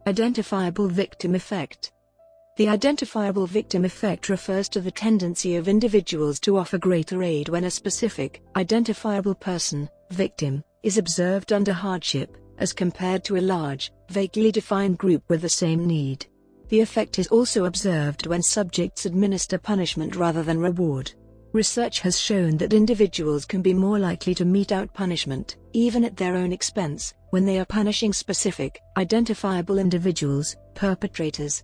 Identifiable victim effect. The identifiable victim effect refers to the tendency of individuals to offer greater aid when a specific, identifiable person, victim, is observed under hardship, as compared to a large, vaguely defined group with the same need. The effect is also observed when subjects administer punishment rather than reward. Research has shown that individuals can be more likely to mete out punishment, even at their own expense, when they are punishing specific, identifiable individuals, perpetrators.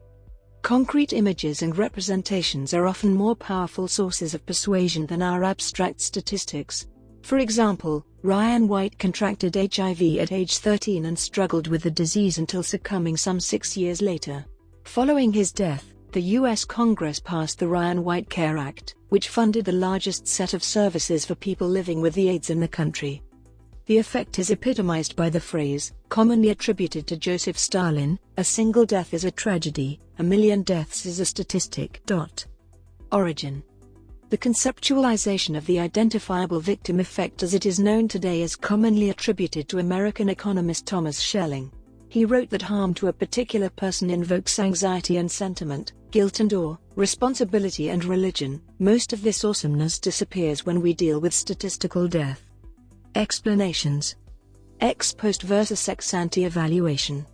Concrete images and representations are often more powerful sources of persuasion than our abstract statistics. For example, Ryan White contracted HIV at age 13 and struggled with the disease until succumbing some 6 years later. Following his death, the U.S. Congress passed the Ryan White Care Act, which funded the largest set of services for people living with the AIDS in the country. The effect is epitomized by the phrase, commonly attributed to Joseph Stalin, "A single death is a tragedy, a million deaths is a statistic." Origin. The conceptualization of the identifiable victim effect as it is known today is commonly attributed to American economist Thomas Schelling. He wrote that harm to a particular person invokes anxiety and sentiment, guilt and awe, responsibility and religion. Most of this awesomeness disappears when we deal with statistical death. Explanations. Ex post versus ex ante evaluation.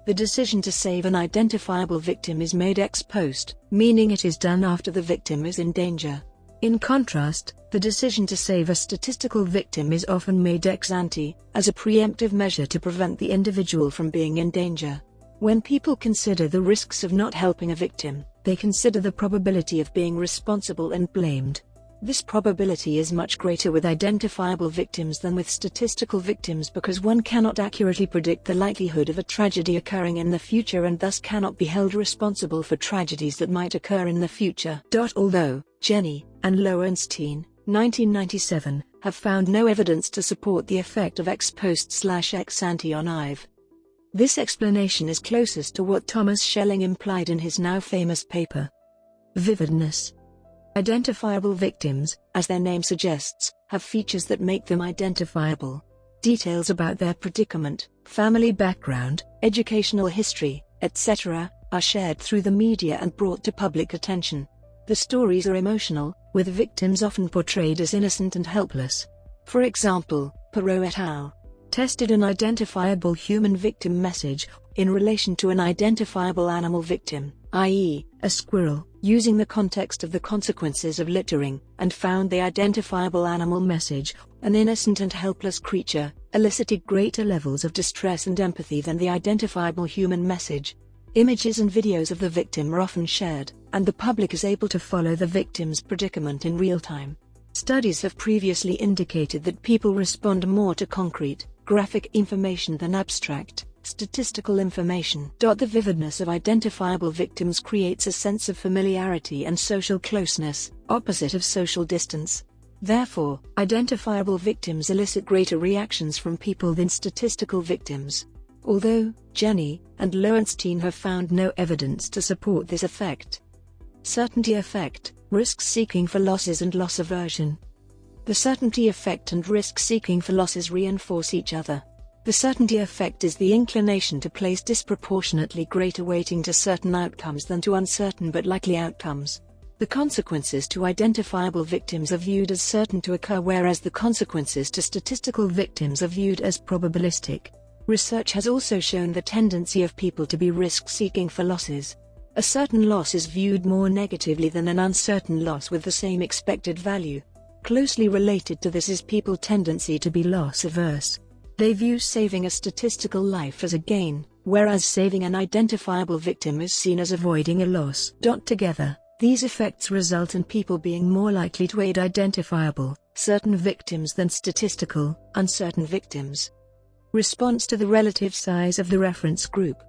The decision to save an identifiable victim is made ex post, meaning it is done after the victim is in danger. In contrast, the decision to save a statistical victim is often made ex ante, as a preemptive measure to prevent the individual from being in danger. When people consider the risks of not helping a victim, they consider the probability of being responsible and blamed. This probability is much greater with identifiable victims than with statistical victims because one cannot accurately predict the likelihood of a tragedy occurring in the future and thus cannot be held responsible for tragedies that might occur in the future. Although Jenny and Lowenstein, 1997, have found no evidence to support the effect of ex post/ex ante on IV. This explanation is closest to what Thomas Schelling implied in his now famous paper. Vividness. Identifiable victims, as their name suggests, have features that make them identifiable. Details about their predicament, family background, educational history, etc., are shared through the media and brought to public attention. The stories are emotional, with victims often portrayed as innocent and helpless. For example, Perot et al. Tested an identifiable human victim message in relation to an identifiable animal victim, i.e., a squirrel, using the context of the consequences of littering, and found the identifiable animal message, an innocent and helpless creature, elicited greater levels of distress and empathy than the identifiable human message. Images and videos of the victim are often shared, and the public is able to follow the victim's predicament in real time. Studies have previously indicated that people respond more to concrete, graphic information than abstract, statistical information. The vividness of identifiable victims creates a sense of familiarity and social closeness, opposite of social distance. Therefore, identifiable victims elicit greater reactions from people than statistical victims. Although Jenny and Lowenstein have found no evidence to support this effect. Certainty effect, risk-seeking for losses and loss aversion. The certainty effect and risk-seeking for losses reinforce each other. The certainty effect is the inclination to place disproportionately greater weighting to certain outcomes than to uncertain but likely outcomes. The consequences to identifiable victims are viewed as certain to occur, whereas the consequences to statistical victims are viewed as probabilistic. Research has also shown the tendency of people to be risk-seeking for losses. A certain loss is viewed more negatively than an uncertain loss with the same expected value. Closely related to this is people's tendency to be loss-averse. They view saving a statistical life as a gain, whereas saving an identifiable victim is seen as avoiding a loss. Together, these effects result in people being more likely to aid identifiable, certain victims than statistical, uncertain victims. Response to the relative size of the reference group.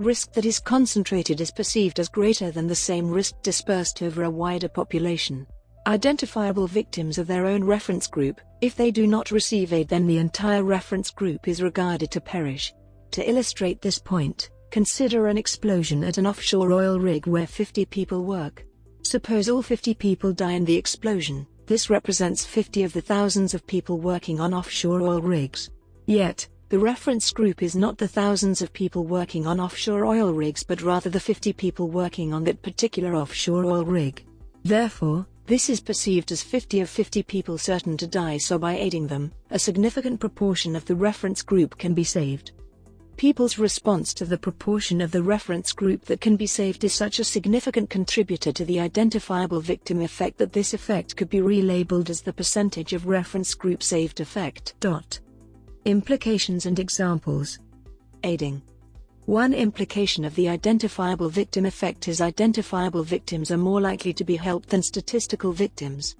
Risk that is concentrated is perceived as greater than the same risk dispersed over a wider population. Identifiable victims of their own reference group, if they do not receive aid, then the entire reference group is regarded to perish. To illustrate this point, consider an explosion at an offshore oil rig where 50 people work. Suppose all 50 people die in the explosion. This represents 50 of the thousands of people working on offshore oil rigs. Yet, The reference group is not the thousands of people working on offshore oil rigs but rather the 50 people working on that particular offshore oil rig. Therefore, this is perceived as 50 of 50 people certain to die, so by aiding them, a significant proportion of the reference group can be saved. People's response to the proportion of the reference group that can be saved is such a significant contributor to the identifiable victim effect that this effect could be relabeled as the percentage of reference group saved effect. Implications and examples. Aiding. One implication of the identifiable victim effect is identifiable victims are more likely to be helped than statistical victims.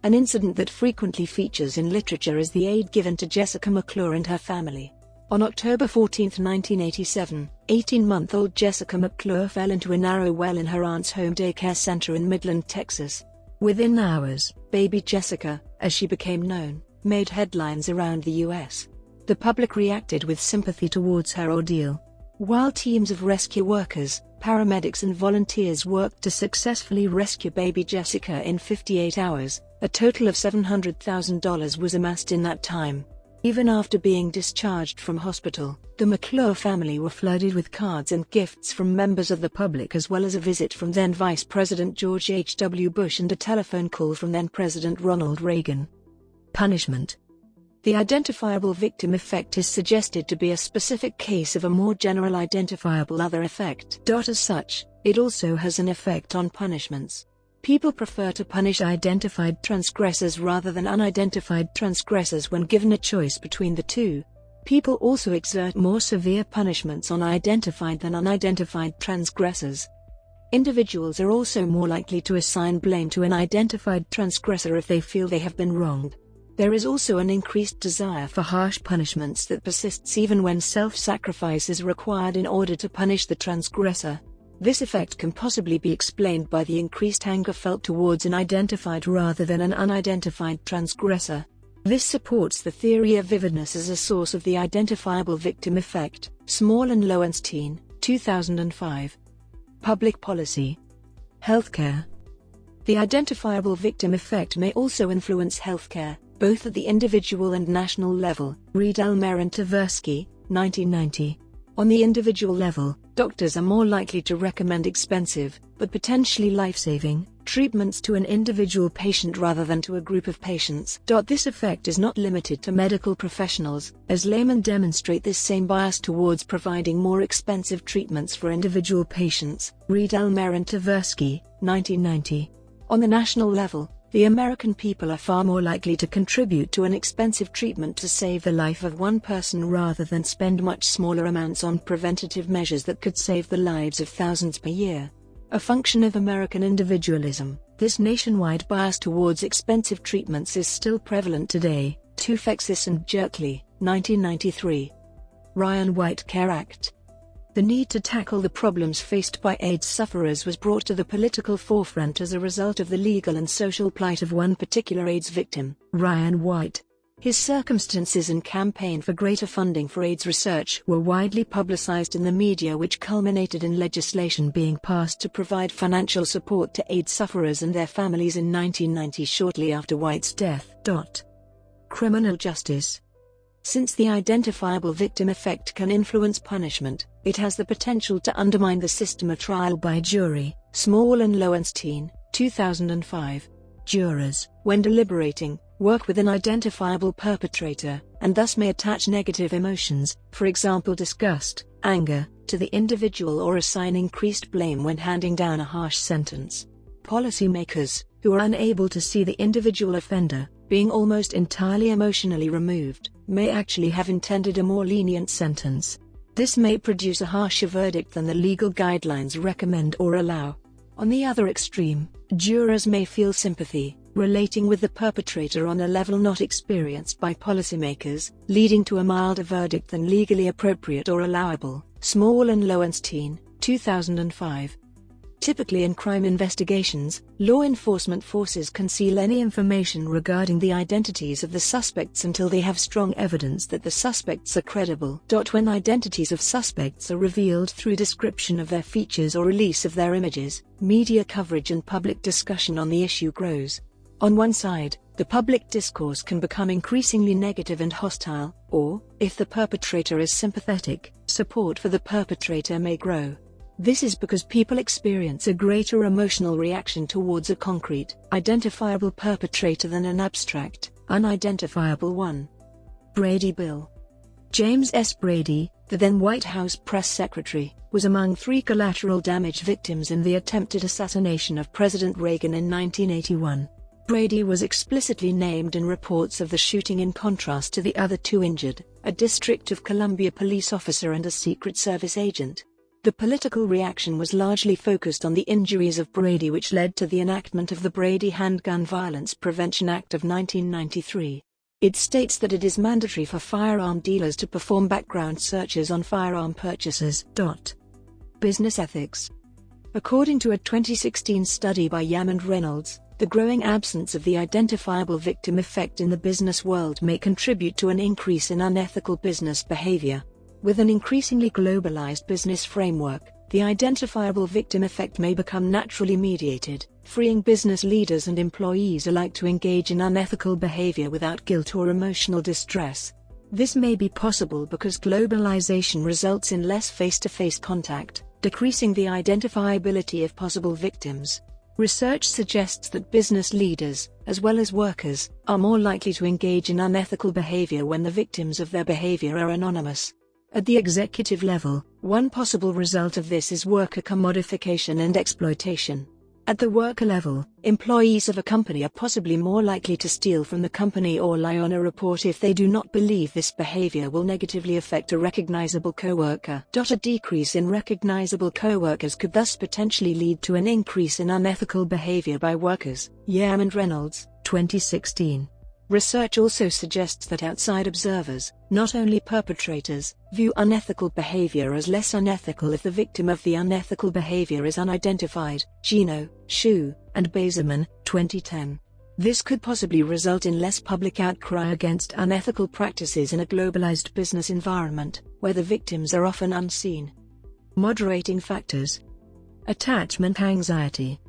An incident that frequently features in literature is the aid given to Jessica McClure and her family. On October 14, 1987, 18-month-old Jessica McClure fell into a narrow well in her aunt's home daycare center in Midland, Texas. Within hours, baby Jessica, as she became known, made headlines around the U.S. The public reacted with sympathy towards her ordeal. While teams of rescue workers, paramedics and volunteers worked to successfully rescue baby Jessica in 58 hours, a total of $700,000 was amassed in that time. Even after being discharged from hospital, the McClure family were flooded with cards and gifts from members of the public, as well as a visit from then Vice President George H.W. Bush and a telephone call from then President Ronald Reagan. Punishment. The identifiable victim effect is suggested to be a specific case of a more general identifiable other effect. As such, it also has an effect on punishments. People prefer to punish identified transgressors rather than unidentified transgressors when given a choice between the two. People also exert more severe punishments on identified than unidentified transgressors. Individuals are also more likely to assign blame to an identified transgressor if they feel they have been wronged. There is also an increased desire for harsh punishments that persists even when self-sacrifice is required in order to punish the transgressor. This effect can possibly be explained by the increased anger felt towards an identified rather than an unidentified transgressor. This supports the theory of vividness as a source of the identifiable victim effect. Small and Lowenstein, 2005. Public policy. Healthcare. The identifiable victim effect may also influence healthcare, both at the individual and national level. Read Elmer and Tversky, 1990. On the individual level, doctors are more likely to recommend expensive, but potentially life-saving, treatments to an individual patient rather than to a group of patients. This effect is not limited to medical professionals, as laymen demonstrate this same bias towards providing more expensive treatments for individual patients. Read Elmer and Tversky, 1990. On the national level, the American people are far more likely to contribute to an expensive treatment to save the life of one person rather than spend much smaller amounts on preventative measures that could save the lives of thousands per year. A function of American individualism, this nationwide bias towards expensive treatments is still prevalent today. Tufeksis and Jerkley, 1993. Ryan White Care Act. The need to tackle the problems faced by AIDS sufferers was brought to the political forefront as a result of the legal and social plight of one particular AIDS victim, Ryan White. His circumstances and campaign for greater funding for AIDS research were widely publicized in the media, which culminated in legislation being passed to provide financial support to AIDS sufferers and their families in 1990, shortly after White's death. Criminal justice. Since the identifiable victim effect can influence punishment, it has the potential to undermine the system of trial by jury. Small and Lowenstein, 2005. Jurors, when deliberating, work with an identifiable perpetrator, and thus may attach negative emotions, for example disgust, anger, to the individual or assign increased blame when handing down a harsh sentence. Policymakers, who are unable to see the individual offender, being almost entirely emotionally removed, may actually have intended a more lenient sentence. This may produce a harsher verdict than the legal guidelines recommend or allow. On the other extreme, jurors may feel sympathy, relating with the perpetrator on a level not experienced by policymakers, leading to a milder verdict than legally appropriate or allowable. Small and Lowenstein, 2005. Typically in crime investigations, law enforcement forces conceal any information regarding the identities of the suspects until they have strong evidence that the suspects are credible. When identities of suspects are revealed through description of their features or release of their images, media coverage and public discussion on the issue grows. On one side, the public discourse can become increasingly negative and hostile, or, if the perpetrator is sympathetic, support for the perpetrator may grow. This is because people experience a greater emotional reaction towards a concrete, identifiable perpetrator than an abstract, unidentifiable one. Brady Bill. James S. Brady, the then White House press secretary, was among 3 collateral damage victims in the attempted assassination of President Reagan in 1981. Brady was explicitly named in reports of the shooting in contrast to the other 2 injured, a District of Columbia police officer and a Secret Service agent. The political reaction was largely focused on the injuries of Brady, which led to the enactment of the Brady Handgun Violence Prevention Act of 1993. It states that it is mandatory for firearm dealers to perform background searches on firearm purchasers. Business ethics. According to a 2016 study by Yam and Reynolds, the growing absence of the identifiable victim effect in the business world may contribute to an increase in unethical business behavior. With an increasingly globalized business framework, the identifiable victim effect may become naturally mediated, freeing business leaders and employees alike to engage in unethical behavior without guilt or emotional distress. This may be possible because globalization results in less face-to-face contact, decreasing the identifiability of possible victims. Research suggests that business leaders, as well as workers, are more likely to engage in unethical behavior when the victims of their behavior are anonymous. At the executive level, one possible result of this is worker commodification and exploitation. At the worker level, employees of a company are possibly more likely to steal from the company or lie on a report if they do not believe this behavior will negatively affect a recognizable coworker. A decrease in recognizable coworkers could thus potentially lead to an increase in unethical behavior by workers. Yam and Reynolds, 2016. Research also suggests that outside observers, not only perpetrators, view unethical behavior as less unethical if the victim of the unethical behavior is unidentified. Gino, Shu, and Baserman, 2010. This could possibly result in less public outcry against unethical practices in a globalized business environment, where the victims are often unseen. Moderating factors. Attachment anxiety.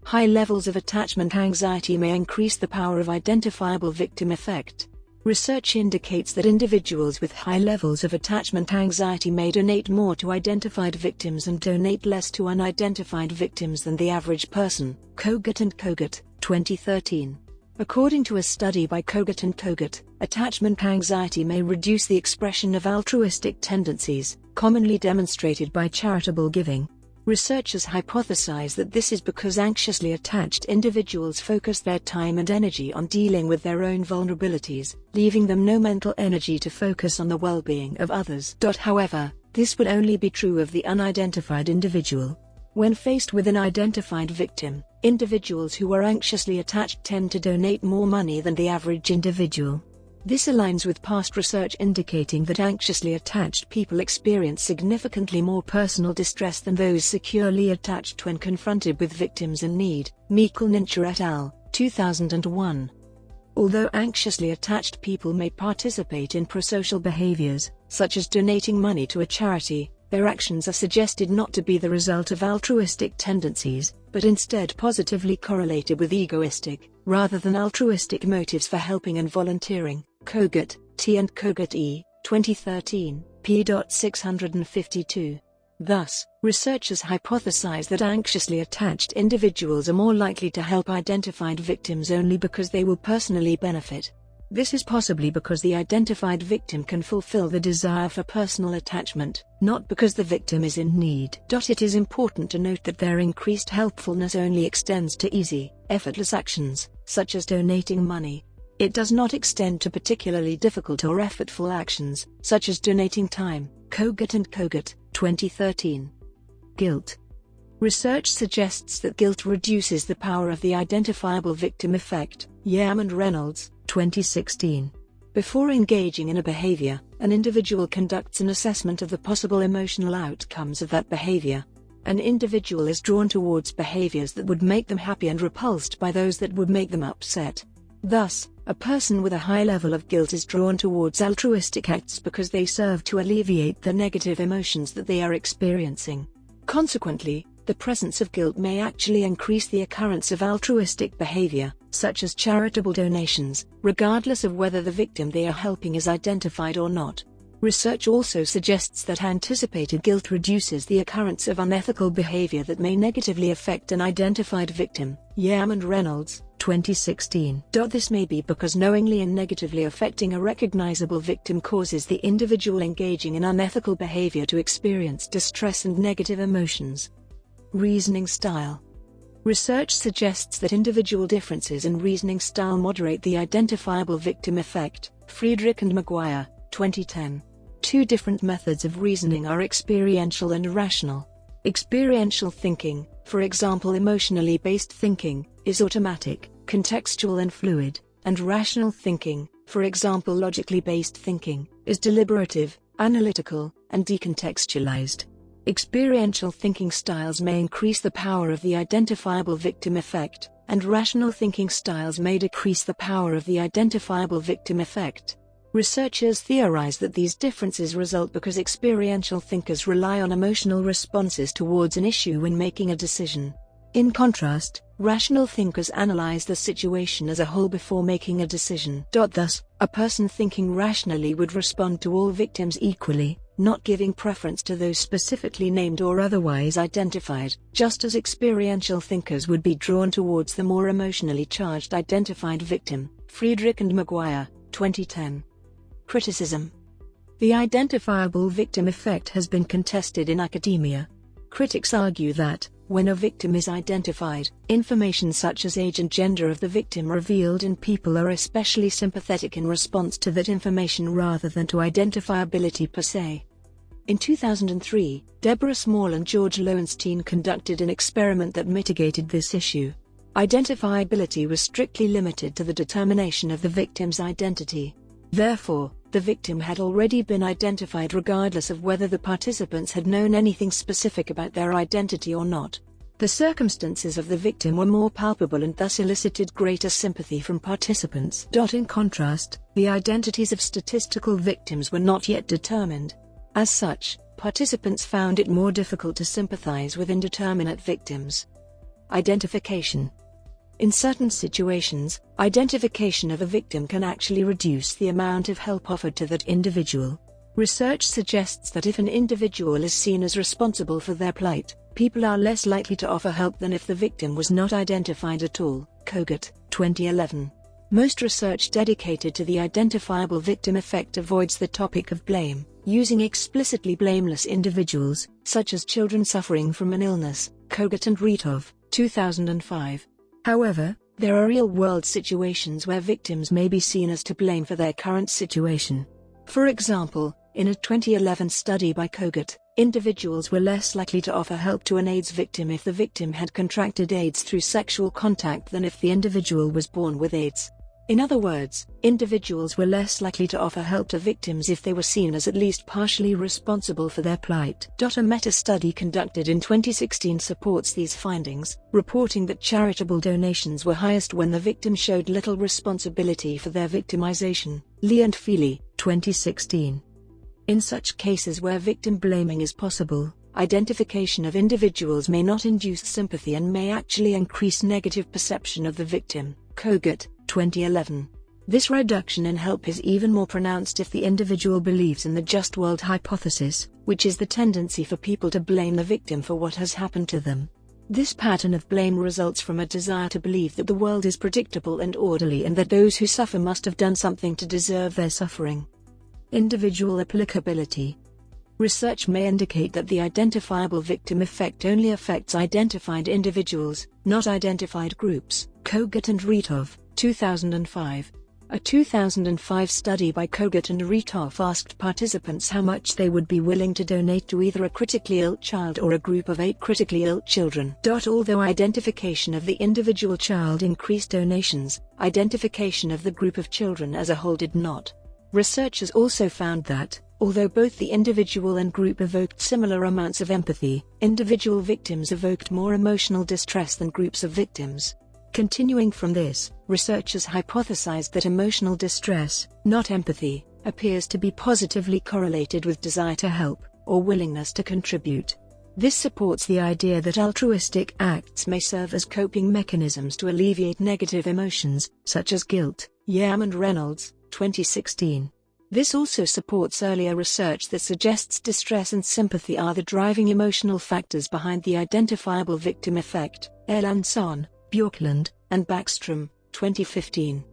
High levels of attachment anxiety may increase the power of identifiable victim effect. Research indicates that individuals with high levels of attachment anxiety may donate more to identified victims and donate less to unidentified victims than the average person. Kogut and Kogut, 2013. According to a study by Kogut and Kogut, attachment anxiety may reduce the expression of altruistic tendencies, commonly demonstrated by charitable giving. Researchers hypothesize that this is because anxiously attached individuals focus their time and energy on dealing with their own vulnerabilities, leaving them no mental energy to focus on the well-being of others. However, this would only be true of the unidentified individual. When faced with an identified victim, individuals who are anxiously attached tend to donate more money than the average individual. This aligns with past research indicating that anxiously attached people experience significantly more personal distress than those securely attached when confronted with victims in need. Meikle-Nincher et al., 2001. Although anxiously attached people may participate in prosocial behaviors, such as donating money to a charity, their actions are suggested not to be the result of altruistic tendencies, but instead positively correlated with egoistic, rather than altruistic motives for helping and volunteering. Kogut, T. and Kogut E., 2013, p. 652. Thus, researchers hypothesize that anxiously attached individuals are more likely to help identified victims only because they will personally benefit. This is possibly because the identified victim can fulfill the desire for personal attachment, not because the victim is in need. It is important to note that their increased helpfulness only extends to easy, effortless actions, such as donating money. It does not extend to particularly difficult or effortful actions, such as donating time. Kogut and Kogut, 2013. Guilt. Research suggests that guilt reduces the power of the identifiable victim effect. Yam and Reynolds, 2016. Before engaging in a behavior, an individual conducts an assessment of the possible emotional outcomes of that behavior. An individual is drawn towards behaviors that would make them happy and repulsed by those that would make them upset. Thus, a person with a high level of guilt is drawn towards altruistic acts because they serve to alleviate the negative emotions that they are experiencing. Consequently, the presence of guilt may actually increase the occurrence of altruistic behavior, such as charitable donations, regardless of whether the victim they are helping is identified or not. Research also suggests that anticipated guilt reduces the occurrence of unethical behavior that may negatively affect an identified victim. Yam and Reynolds, 2016. This may be because knowingly and negatively affecting a recognizable victim causes the individual engaging in unethical behavior to experience distress and negative emotions. Reasoning style. Research suggests that individual differences in reasoning style moderate the identifiable victim effect. Friedrich and Maguire, 2010. Two different methods of reasoning are experiential and rational. Experiential thinking, for example emotionally based thinking, is automatic, contextual and fluid, and rational thinking, for example logically based thinking, is deliberative, analytical, and decontextualized. Experiential thinking styles may increase the power of the identifiable victim effect, and rational thinking styles may decrease the power of the identifiable victim effect. Researchers theorize that these differences result because experiential thinkers rely on emotional responses towards an issue when making a decision. In contrast, rational thinkers analyze the situation as a whole before making a decision. Thus, a person thinking rationally would respond to all victims equally, not giving preference to those specifically named or otherwise identified, just as experiential thinkers would be drawn towards the more emotionally charged identified victim. Friedrich and Maguire, 2010. Criticism. The identifiable victim effect has been contested in academia. Critics argue that, when a victim is identified, information such as age and gender of the victim revealed and people are especially sympathetic in response to that information rather than to identifiability per se. In 2003, Deborah Small and George Lowenstein conducted an experiment that mitigated this issue. Identifiability was strictly limited to the determination of the victim's identity. Therefore, the victim had already been identified regardless of whether the participants had known anything specific about their identity or not. The circumstances of the victim were more palpable and thus elicited greater sympathy from participants. In contrast, the identities of statistical victims were not yet determined. As such, participants found it more difficult to sympathize with indeterminate victims. Identification. In certain situations, identification of a victim can actually reduce the amount of help offered to that individual. Research suggests that if an individual is seen as responsible for their plight, people are less likely to offer help than if the victim was not identified at all. Kogut, 2011. Most research dedicated to the identifiable victim effect avoids the topic of blame, using explicitly blameless individuals, such as children suffering from an illness. Kogut and Ritov, 2005. However, there are real-world situations where victims may be seen as to blame for their current situation. For example, in a 2011 study by Kogut, individuals were less likely to offer help to an AIDS victim if the victim had contracted AIDS through sexual contact than if the individual was born with AIDS. In other words, individuals were less likely to offer help to victims if they were seen as at least partially responsible for their plight. A meta-study conducted in 2016 supports these findings, reporting that charitable donations were highest when the victim showed little responsibility for their victimization. Lee and Feely, 2016. In such cases where victim blaming is possible, identification of individuals may not induce sympathy and may actually increase negative perception of the victim. Kogut, 2011. This reduction in help is even more pronounced if the individual believes in the just world hypothesis, which is the tendency for people to blame the victim for what has happened to them. This pattern of blame results from a desire to believe that the world is predictable and orderly and that those who suffer must have done something to deserve their suffering. Individual applicability. Research may indicate that the identifiable victim effect only affects identified individuals, not identified groups. Kogut and Ritov, 2005. A 2005 study by Kogut and Ritov asked participants how much they would be willing to donate to either a critically ill child or a group of 8 critically ill children. Although identification of the individual child increased donations, identification of the group of children as a whole did not. Researchers also found that, although both the individual and group evoked similar amounts of empathy, individual victims evoked more emotional distress than groups of victims. Continuing from this, researchers hypothesized that emotional distress, not empathy, appears to be positively correlated with desire to help, or willingness to contribute. This supports the idea that altruistic acts may serve as coping mechanisms to alleviate negative emotions, such as guilt. Yam and Reynolds, 2016. This also supports earlier research that suggests distress and sympathy are the driving emotional factors behind the identifiable victim effect. Erlandson, Bjorklund, and Backstrom, 2015.